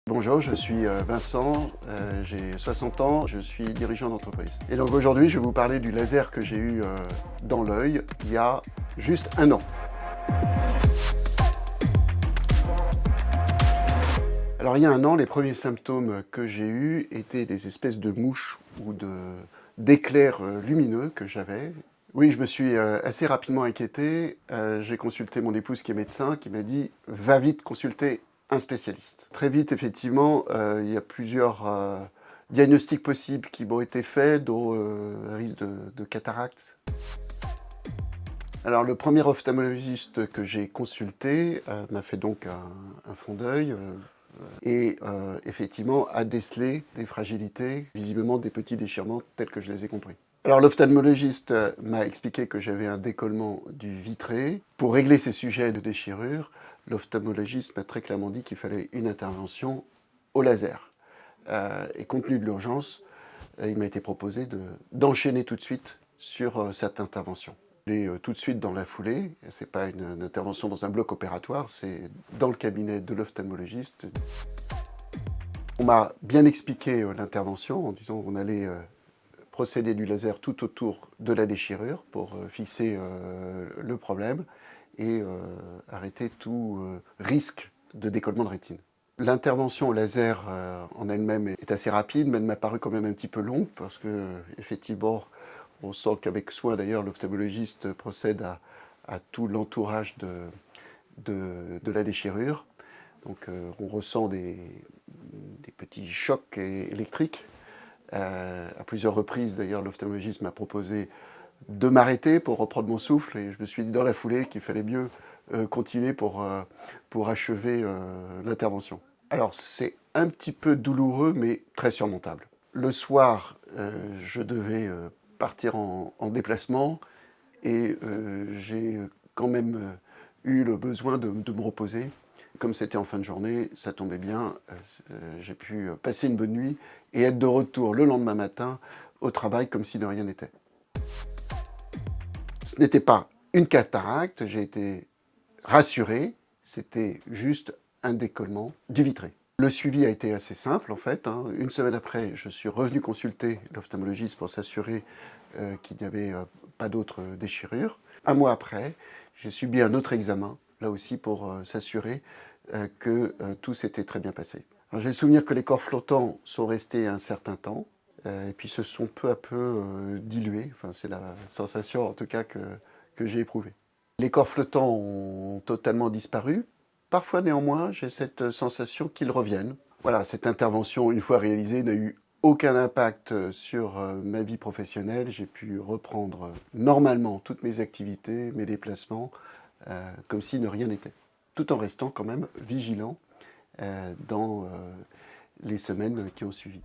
Bonjour, je suis Vincent, j'ai 60 ans, je suis dirigeant d'entreprise. Et donc aujourd'hui, je vais vous parler du laser que j'ai eu dans l'œil il y a juste un an. Alors il y a un an, les premiers symptômes que j'ai eus étaient des espèces de mouches ou d'éclairs lumineux que j'avais. Oui, je me suis assez rapidement inquiété. J'ai consulté mon épouse qui est médecin, qui m'a dit « Va vite consulter un spécialiste ». Très vite, effectivement, il y a plusieurs diagnostics possibles qui m'ont été faits, dont risque de cataracte. Alors, le premier ophtalmologiste que j'ai consulté m'a fait donc un fond d'œil et effectivement a décelé des fragilités, visiblement des petits déchirements tels que je les ai compris. Alors l'ophtalmologiste m'a expliqué que j'avais un décollement du vitré. Pour régler ces sujets de déchirure, l'ophtalmologiste m'a très clairement dit qu'il fallait une intervention au laser. Et compte tenu de l'urgence, il m'a été proposé d'enchaîner tout de suite sur cette intervention. Et tout de suite dans la foulée, ce n'est pas une intervention dans un bloc opératoire, c'est dans le cabinet de l'ophtalmologiste. On m'a bien expliqué l'intervention en disant qu'on allait procéder du laser tout autour de la déchirure pour fixer le problème et arrêter tout risque de décollement de rétine. L'intervention au laser en elle-même est assez rapide, mais elle m'a paru quand même un petit peu longue parce que effectivement, on sent qu'avec soin d'ailleurs l'ophtalmologiste procède à tout l'entourage de la déchirure. Donc on ressent des petits chocs électriques. À plusieurs reprises, d'ailleurs, l'ophtalmologiste m'a proposé de m'arrêter pour reprendre mon souffle et je me suis dit dans la foulée qu'il fallait mieux continuer pour achever l'intervention. Alors, c'est un petit peu douloureux, mais très surmontable. Le soir, je devais partir en déplacement et j'ai quand même eu le besoin de me reposer. Comme c'était en fin de journée, ça tombait bien, j'ai pu passer une bonne nuit et être de retour le lendemain matin au travail comme si de rien n'était. Ce n'était pas une cataracte, j'ai été rassuré, c'était juste un décollement du vitré. Le suivi a été assez simple en fait. Une semaine après, je suis revenu consulter l'ophtalmologiste pour s'assurer qu'il n'y avait pas d'autres déchirures. Un mois après, j'ai subi un autre examen, là aussi pour s'assurer que tout s'était très bien passé. J'ai le souvenir que les corps flottants sont restés un certain temps et puis se sont peu à peu dilués. Enfin, c'est la sensation en tout cas que j'ai éprouvée. Les corps flottants ont totalement disparu. Parfois néanmoins, j'ai cette sensation qu'ils reviennent. Voilà, cette intervention, une fois réalisée, n'a eu aucun impact sur ma vie professionnelle. J'ai pu reprendre normalement toutes mes activités, mes déplacements, comme si de rien n'était. Tout en restant quand même vigilant dans les semaines qui ont suivi.